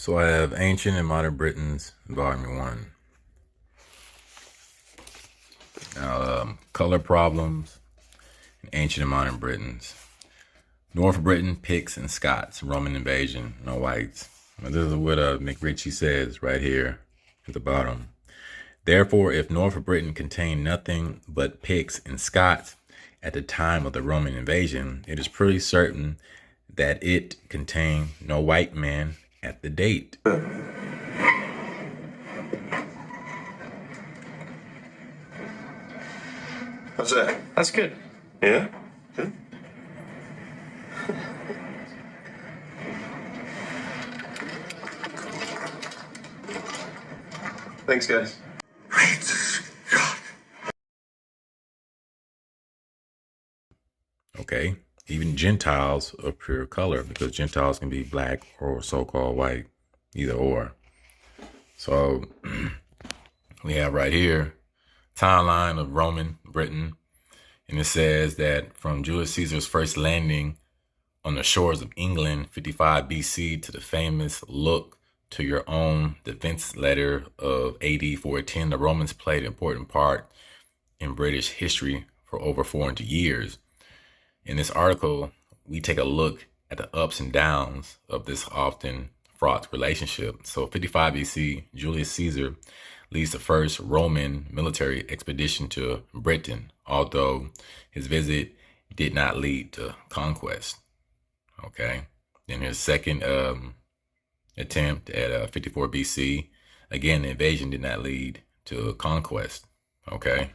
So I have Ancient and Modern Britons, Volume 1. Now, color problems in Ancient and Modern Britons. North Britain, Picts and Scots, Roman invasion, no whites. Now, this is what McRitchie says right here at the bottom. Therefore, if North Britain contained nothing but Picts and Scots at the time of the Roman invasion, it is pretty certain that it contained no white man at the date. How's that? That's good. Yeah? Good. Thanks, guys. Great Scott. Okay, even Gentiles of pure color, because Gentiles can be black or so-called white, either or. So we have right here timeline of Roman Britain, and it says that from Julius Caesar's first landing on the shores of England, 55 BC, to the famous "Look to Your Own" defense letter of AD 410, the Romans played an important part in British history for over 400 years. In this article, we take a look at the ups and downs of this often fraught relationship. So 55 BC, Julius Caesar leads the first Roman military expedition to Britain, although his visit did not lead to conquest. Okay. Then his second attempt at 54 BC, again, the invasion did not lead to conquest. Okay.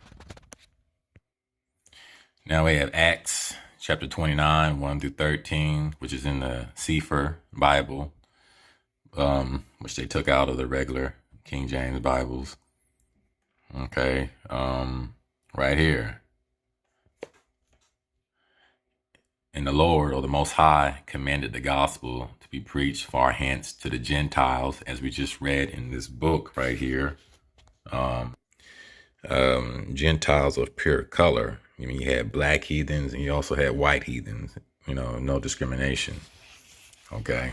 Now we have Acts chapter 29, 1 through 13, which is in the Sefer Bible, which they took out of the regular King James Bibles. Okay, right here. And the Lord, or the Most High, commanded the gospel to be preached far hence to the Gentiles, as we just read in this book right here. Gentiles of pure color. I mean, you had black heathens and you also had white heathens, no discrimination. Okay.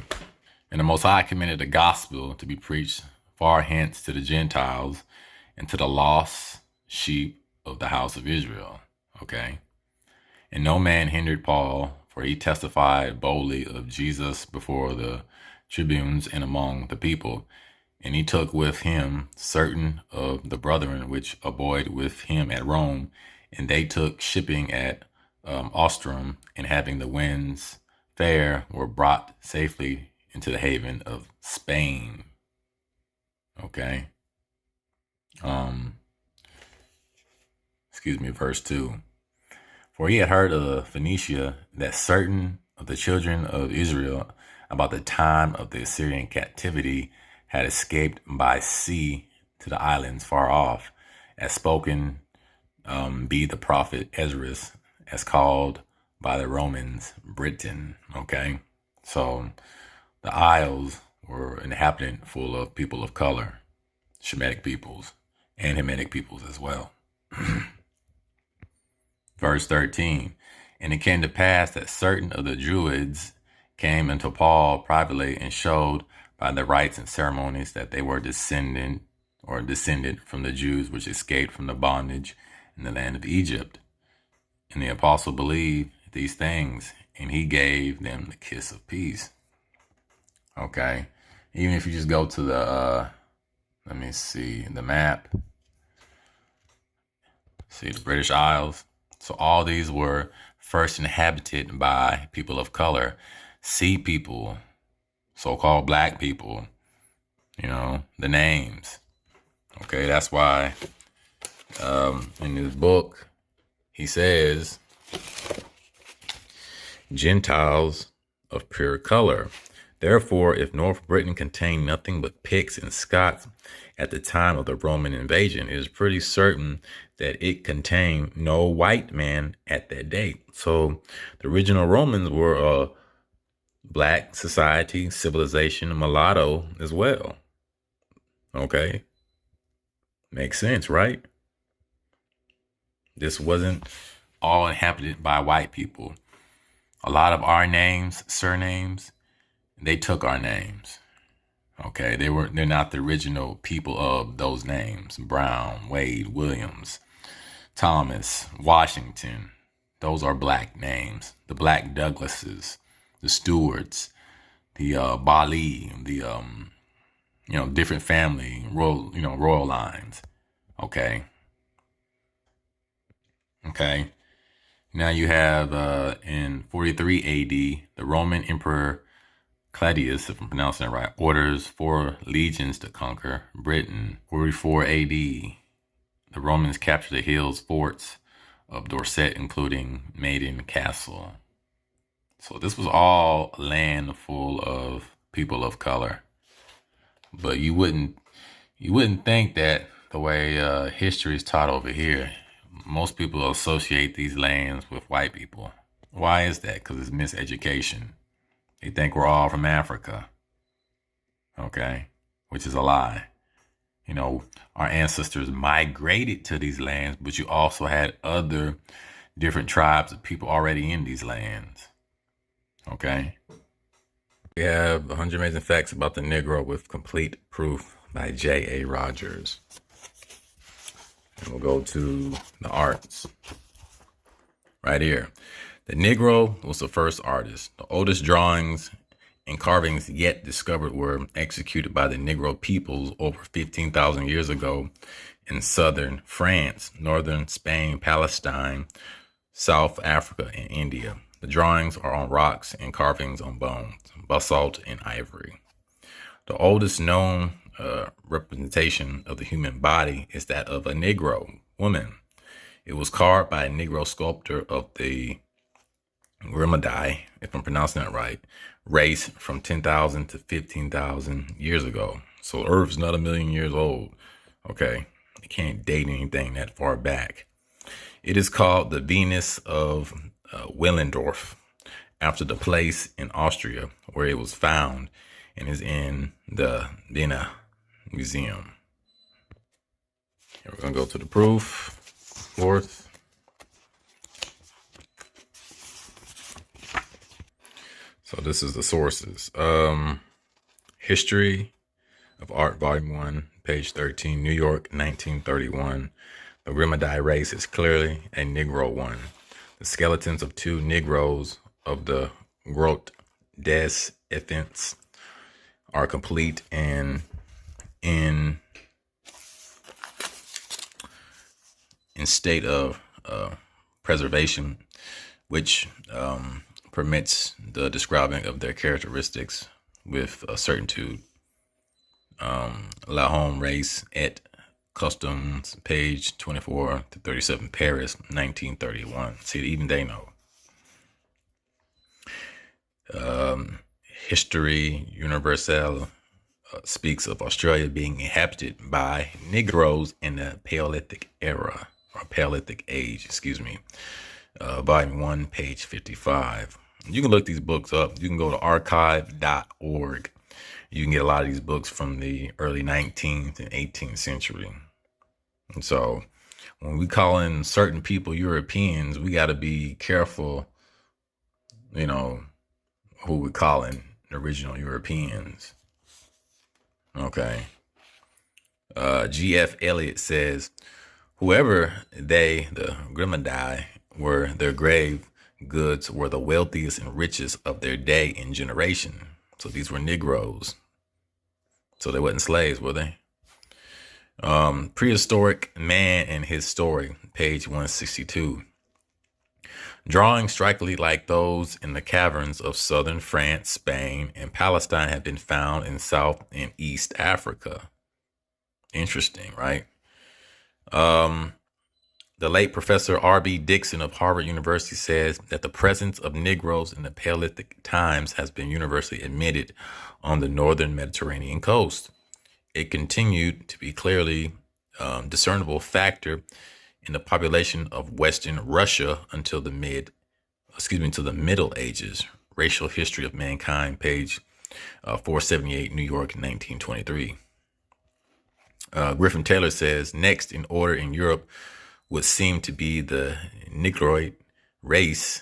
And the Most High commanded the gospel to be preached far hence to the Gentiles and to the lost sheep of the house of Israel. Okay. And no man hindered Paul, for he testified boldly of Jesus before the tribunes and among the people. And he took with him certain of the brethren which abode with him at Rome, and they took shipping at Ostrom, and having the winds fair, were brought safely into the haven of Spain. Okay. Verse 2. For he had heard of Phoenicia, that certain of the children of Israel, about the time of the Assyrian captivity, had escaped by sea to the islands far off, as spoken be the prophet Esdras, as called by the Romans Britain. Okay, so the isles were inhabited full of people of color, Shemitic peoples, and Hamitic peoples as well. Verse 13, and it came to pass that certain of the Druids came unto Paul privately and showed by the rites and ceremonies that they were descended from the Jews which escaped from the bondage in the land of Egypt. And the apostle believed these things, and he gave them the kiss of peace. Okay. Even if you just go to the, let me see, the map. See the British Isles. So all these were first inhabited by people of color, sea people, so-called black people, the names. Okay, that's why in this book, he says, Gentiles of pure color. Therefore, if North Britain contained nothing but Picts and Scots at the time of the Roman invasion, it is pretty certain that it contained no white man at that date. So the original Romans were a black society, civilization, mulatto as well. Okay. Makes sense, right? This wasn't all inhabited by white people. A lot of our names, surnames, they took our names. Okay, they're not the original people of those names. Brown, Wade, Williams, Thomas, Washington. Those are black names. The Black Douglases, the Stewarts, the Bali, the different family royal lines. Okay. Okay. Now you have in 43 AD, the Roman Emperor Claudius, if I'm pronouncing it right, orders 4 legions to conquer Britain. 44 AD, the Romans captured the hills forts of Dorset, including Maiden Castle. So this was all land full of people of color. But you wouldn't think that the way history is taught over here. Most people associate these lands with white people. Why is that? Because it's miseducation. They think we're all from Africa. Okay, which is a lie. Our ancestors migrated to these lands, but you also had other different tribes of people already in these lands. Okay. We have 100 Amazing Facts About the Negro with Complete Proof by J.A. Rogers. And we'll go to the arts. Right here. The Negro was the first artist. The oldest drawings and carvings yet discovered were executed by the Negro peoples over 15,000 years ago in southern France, northern Spain, Palestine, South Africa, and India. The drawings are on rocks and carvings on bones, basalt, and ivory. The oldest known representation of the human body is that of a Negro woman. It was carved by a Negro sculptor of the Grimadai, if I'm pronouncing that right, race from 10,000 to 15,000 years ago. So Earth's not a million years old. Okay, you can't date anything that far back. It is called the Venus of Willendorf, after the place in Austria where it was found, and is in the Vienna Museum. Here we're going to go to the proof. Fourth. So this is the sources. History of Art, Volume 1, page 13, New York, 1931. The Grimadai race is clearly a Negro one. The skeletons of 2 Negroes of the Grotte des Enfants are complete and in state of preservation, which permits the describing of their characteristics with a certitude. La Home Race et Customs, page 24 to 37, Paris, 1931. See, even they know. History Universelle speaks of Australia being inhabited by Negroes in the Paleolithic era, or Paleolithic age, Volume 1, page 55. You can look these books up. You can go to archive.org. You can get a lot of these books from the early 19th and 18th century. And so when we call in certain people Europeans, we got to be careful, who we call in original Europeans. Okay. G.F. Eliot says, whoever they, the Grimadai, were, their grave goods were the wealthiest and richest of their day and generation. So these were Negroes. So they wasn't slaves, were they? Prehistoric Man and His Story, page 162. Drawings strikingly like those in the caverns of southern France, Spain, and Palestine have been found in South and East Africa. Interesting, right? The late Professor R.B. Dixon of Harvard University says that the presence of Negroes in the Paleolithic times has been universally admitted on the northern Mediterranean coast. It continued to be clearly discernible factor in the population of Western Russia until the Middle Ages. Racial History of Mankind, page 478, New York, 1923. Griffin Taylor says, next in order in Europe would seem to be the Negroid race,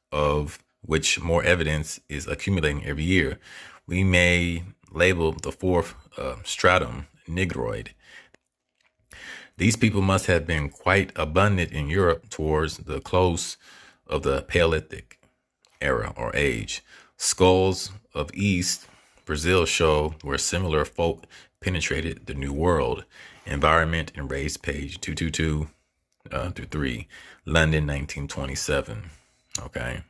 of which more evidence is accumulating every year. We may labeled the fourth stratum Negroid. These people must have been quite abundant in Europe towards the close of the Paleolithic era or age. Skulls of East Brazil show where similar folk penetrated the New World. Environment and Race, page 222 through 3, London, 1927. Okay,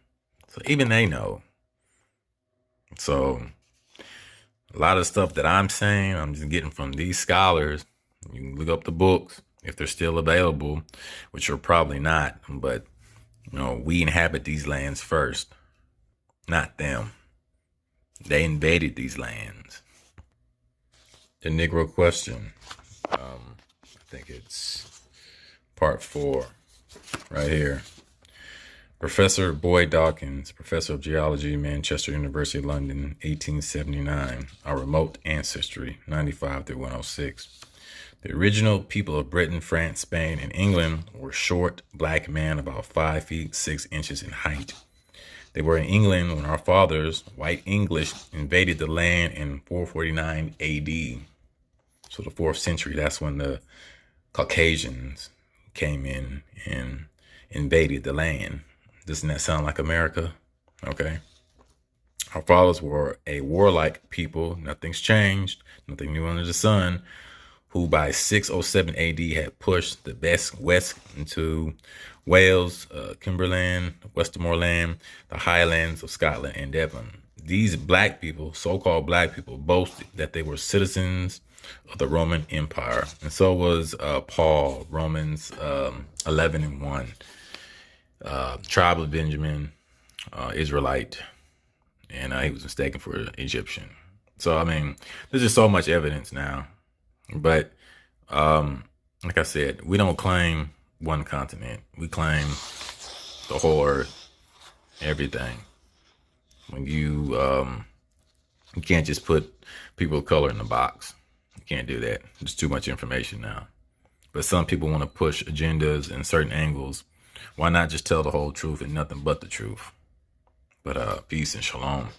so even they know. So a lot of stuff that I'm saying, I'm just getting from these scholars. You can look up the books if they're still available, which are probably not. But, you know, we inhabit these lands first, not them. They invaded these lands. The Negro question. I think it's part 4 right here. Professor Boyd Dawkins, Professor of Geology, Manchester University, London, 1879. Our Remote Ancestry, 95 through 106. The original people of Britain, France, Spain, and England were short, black men about 5 feet 6 inches in height. They were in England when our fathers, white English, invaded the land in 449 AD. So the 4th century, that's when the Caucasians came in and invaded the land. Doesn't that sound like America? Okay. Our fathers were a warlike people. Nothing's changed. Nothing new under the sun. Who by 607 AD had pushed the best west into Wales, Cumberland, Westmoreland, the highlands of Scotland, and Devon. These black people, so-called black people, boasted that they were citizens of the Roman Empire. And so was Paul, Romans 11 and 1. Tribe of Benjamin, Israelite, and he was mistaken for Egyptian. So, I mean, there's just so much evidence now. But like I said, we don't claim one continent. We claim the whole earth, everything. When you can't just put people of color in the box. You can't do that. There's too much information now. But some people want to push agendas in certain angles. Why not just tell the whole truth and nothing but the truth? But peace and shalom.